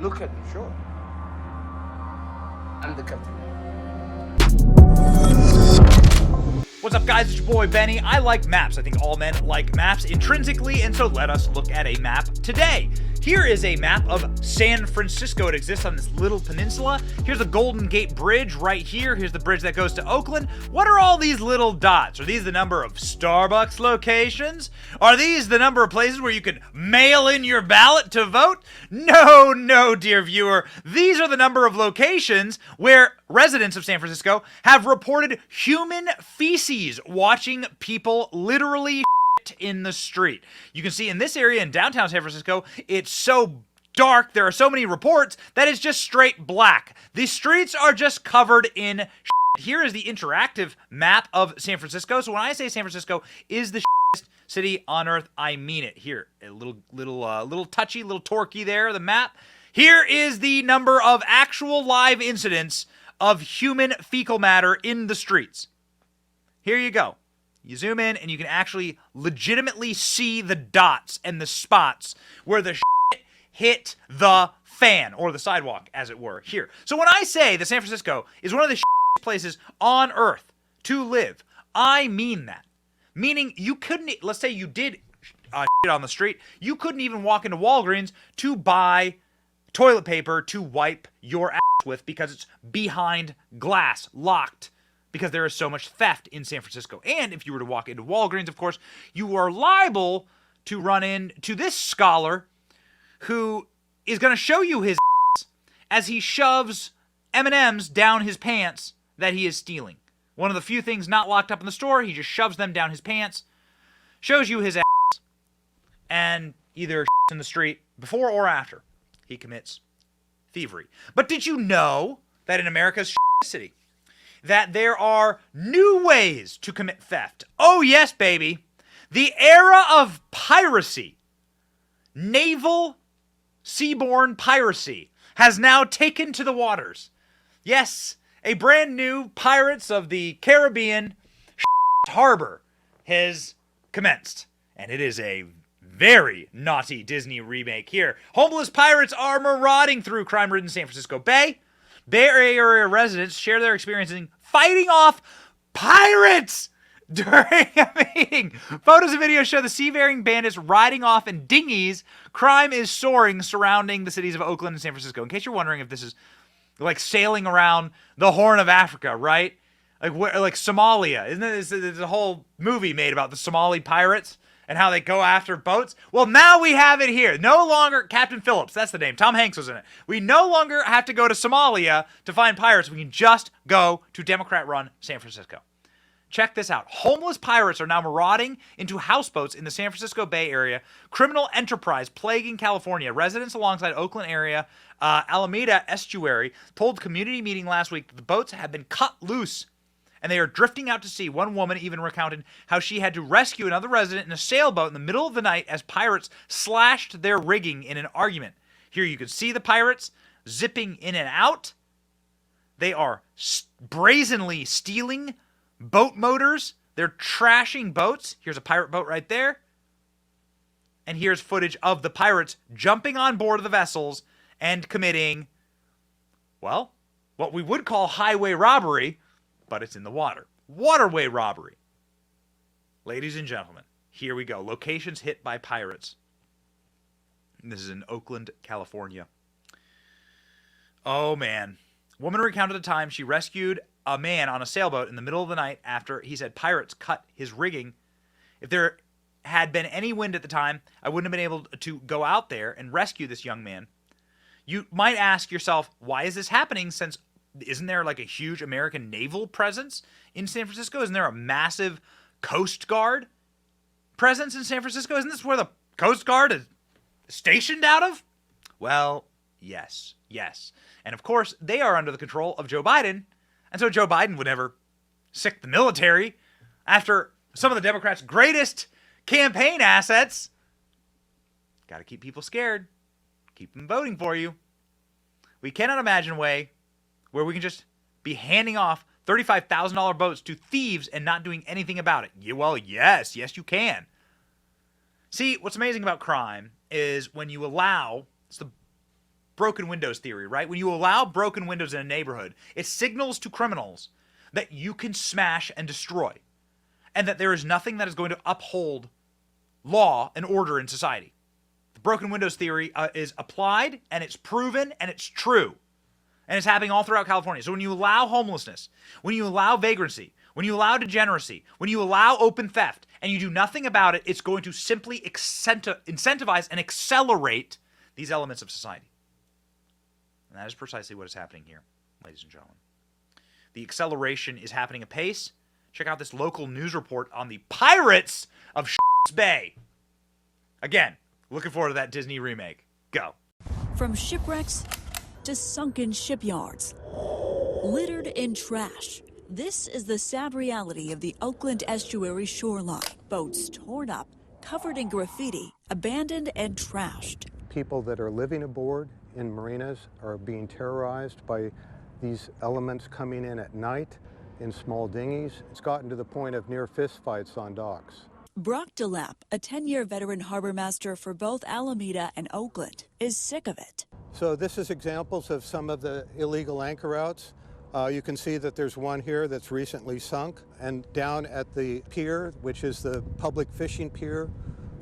Look at me, sure. I'm the captain. What's up, guys? It's your boy Benny. I like maps. I think all men like maps intrinsically, and so let us look at a map today. Here is a map of San Francisco. It exists on this little peninsula. Here's the Golden Gate Bridge right here. Here's the bridge that goes to Oakland. What are all these little dots? Are these the number of Starbucks locations? Are these the number of places where you can mail in your ballot to vote? No, dear viewer. These are the number of locations where residents of San Francisco have reported human feces watching people literally in the street. You can see in this area in downtown San Francisco, it's so dark, there are so many reports that it's just straight black. The streets are just covered in shit. Here is the interactive map of San Francisco. So when I say San Francisco is the shittiest city on earth, I mean it. Here, a little touchy, little torquey there, the map. Here is the number of actual live incidents of human fecal matter in the streets. Here you go. You zoom in and you can actually legitimately see the dots and the spots where the shit hit the fan, or the sidewalk, as it were, here. So when I say that San Francisco is one of the shittiest places on earth to live, I mean that. Meaning you couldn't, let's say you did shit on the street, you couldn't even walk into Walgreens to buy toilet paper to wipe your ass with because it's behind glass, locked, because there is so much theft in San Francisco. And if you were to walk into Walgreens, of course, you are liable to run into this scholar who is going to show you his ass as he shoves M&Ms down his pants that he is stealing. One of the few things not locked up in the store, he just shoves them down his pants, shows you his ass, and either in the street before or after he commits thievery. But did you know that in America's city, that there are new ways to commit theft? Oh yes, baby. The era of piracy, naval seaborne piracy, has now taken to the waters. Yes, a brand new Pirates of the Caribbean harbor has commenced. And it is a very naughty Disney remake here. Homeless pirates are marauding through crime-ridden San Francisco Bay. Bay Area residents share their experiences in fighting off pirates during a meeting. Photos and videos show the seafaring bandits riding off in dinghies. Crime is soaring surrounding the cities of Oakland and San Francisco. In case you're wondering if this is like sailing around the Horn of Africa, right? Like Somalia. Isn't it? There's a whole movie made about the Somali pirates and how they go after boats. Well, now we have it here. No longer Captain Phillips, that's the name. Tom Hanks was in it. We no longer have to go to Somalia to find pirates. We can just go to Democrat-run San Francisco. Check this out. Homeless pirates are now marauding into houseboats in the San Francisco Bay Area. Criminal enterprise plaguing California. Residents alongside Oakland area, Alameda Estuary, told community meeting last week that the boats have been cut loose and they are drifting out to sea. One woman even recounted how she had to rescue another resident in a sailboat in the middle of the night as pirates slashed their rigging in an argument. Here you can see the pirates zipping in and out. They are brazenly stealing boat motors. They're trashing boats. Here's a pirate boat right there. And here's footage of the pirates jumping on board of the vessels and committing, well, what we would call highway robbery, but it's in the water. Waterway robbery. Ladies and gentlemen, here we go. Locations hit by pirates. And this is in Oakland, California. Oh, man. Woman recounted the time she rescued a man on a sailboat in the middle of the night after he said pirates cut his rigging. If there had been any wind at the time, I wouldn't have been able to go out there and rescue this young man. You might ask yourself, why is this happening, since isn't there like a huge American naval presence in San Francisco? Isn't there a massive Coast Guard presence in San Francisco? Isn't this where the Coast Guard is stationed out of? Well, yes. And of course, they are under the control of Joe Biden. And so Joe Biden would never sic the military after some of the Democrats' greatest campaign assets. Got to keep people scared. Keep them voting for you. We cannot imagine a way where we can just be handing off $35,000 boats to thieves and not doing anything about it. Yeah, well, yes, you can. See, what's amazing about crime is when you allow, it's the broken windows theory, right? When you allow broken windows in a neighborhood, it signals to criminals that you can smash and destroy, and that there is nothing that is going to uphold law and order in society. The broken windows theory is applied, and it's proven, and it's true. And it's happening all throughout California. So when you allow homelessness, when you allow vagrancy, when you allow degeneracy, when you allow open theft, and you do nothing about it, it's going to simply incentivize and accelerate these elements of society. And that is precisely what is happening here, ladies and gentlemen. The acceleration is happening apace. Check out this local news report on the pirates of Bay. Again, looking forward to that Disney remake. Go. From shipwrecks to sunken shipyards, littered in trash. This is the sad reality of the Oakland estuary shoreline. Boats torn up, covered in graffiti, abandoned and trashed. People that are living aboard in marinas are being terrorized by these elements coming in at night in small dinghies. It's gotten to the point of near fist fights on docks. Brock DeLapp, a 10-year veteran harbor master for both Alameda and Oakland, is sick of it. So this is examples of some of the illegal anchor outs. You can see that there's one here that's recently sunk, and down at the pier, which is the public fishing pier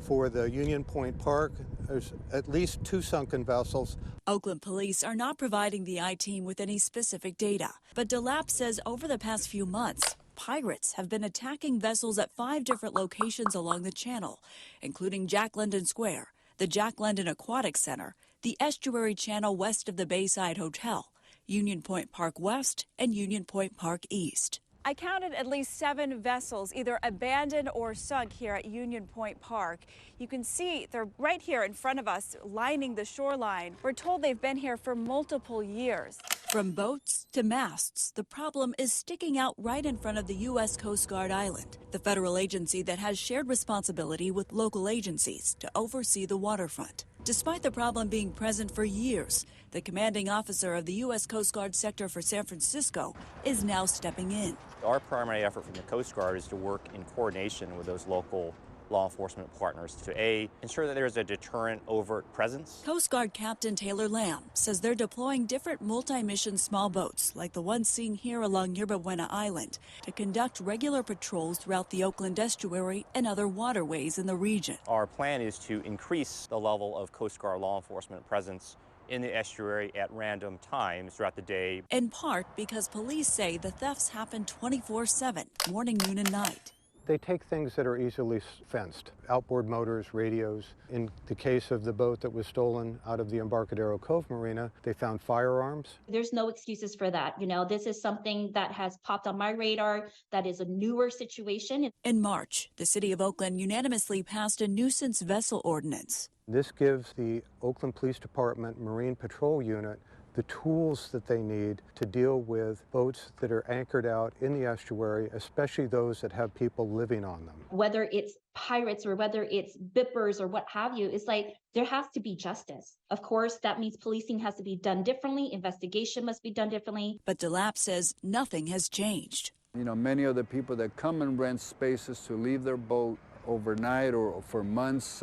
for the Union Point Park, there's at least 2 sunken vessels. Oakland police are not providing the I-Team with any specific data, but DeLapp says over the past few months, pirates have been attacking vessels at 5 different locations along the channel, including Jack London Square, the Jack London Aquatic Center, the estuary channel west of the Bayside Hotel, Union Point Park West, and Union Point Park East. I counted at least 7 vessels either abandoned or sunk here at Union Point Park. You can see they're right here in front of us, lining the shoreline. We're told they've been here for multiple years. From boats to masts, the problem is sticking out right in front of the U.S. Coast Guard Island, the federal agency that has shared responsibility with local agencies to oversee the waterfront. Despite the problem being present for years, the commanding officer of the U.S. Coast Guard sector for San Francisco is now stepping in. Our primary effort from the Coast Guard is to work in coordination with those local law enforcement partners to ensure that there's a deterrent overt presence. Coast Guard Captain Taylor Lamb says they're deploying different multi-mission small boats like the one seen here along Yerba Buena Island to conduct regular patrols throughout the Oakland estuary and other waterways in the region. Our plan is to increase the level of Coast Guard law enforcement presence in the estuary at random times throughout the day. In part because police say the thefts happen 24/7, morning, noon, and night. They take things that are easily fenced, outboard motors, radios. In the case of the boat that was stolen out of the Embarcadero Cove Marina, they found firearms. There's no excuses for that. You know, this is something that has popped on my radar, that is a newer situation. In March, the city of Oakland unanimously passed a nuisance vessel ordinance. This gives the Oakland Police Department Marine Patrol Unit the tools that they need to deal with boats that are anchored out in the estuary, especially those that have people living on them. Whether it's pirates or whether it's bippers or what have you, it's like there has to be justice. Of course, that means policing has to be done differently, investigation must be done differently. But DeLapp says nothing has changed. You know, many of the people that come and rent spaces to leave their boat overnight or for months,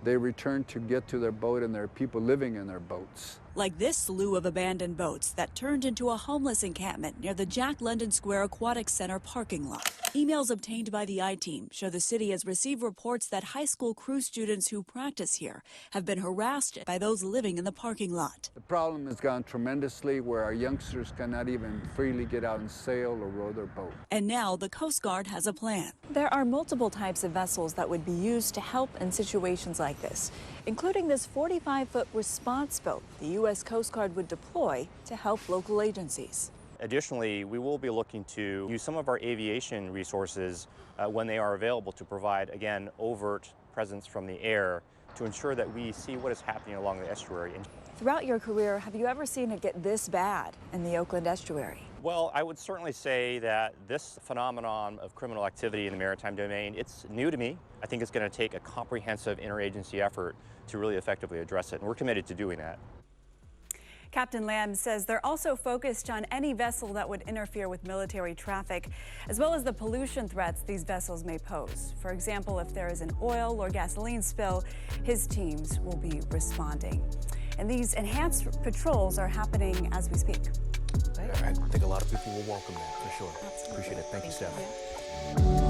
they return to get to their boat, and there are people living in their boats. Like this slew of abandoned boats that turned into a homeless encampment near the Jack London Square Aquatic Center parking lot. Emails obtained by the I-Team show the city has received reports that high school crew students who practice here have been harassed by those living in the parking lot. The problem has gone tremendously where our youngsters cannot even freely get out and sail or row their boat. And now the Coast Guard has a plan. There are multiple types of vessels that would be used to help in situations like this, including this 45-foot response boat the U.S. Coast Guard would deploy to help local agencies. Additionally, we will be looking to use some of our aviation resources when they are available to provide, again, overt presence from the air to ensure that we see what is happening along the estuary. Throughout your career, have you ever seen it get this bad in the Oakland estuary? Well, I would certainly say that this phenomenon of criminal activity in the maritime domain, it's new to me. I think it's going to take a comprehensive interagency effort to really effectively address it, and we're committed to doing that. Captain Lamb says they're also focused on any vessel that would interfere with military traffic, as well as the pollution threats these vessels may pose. For example, if there is an oil or gasoline spill, his teams will be responding. And these enhanced patrols are happening as we speak. I think a lot of people will welcome that, for sure. Absolutely. Appreciate it. Thank you, Steph. You.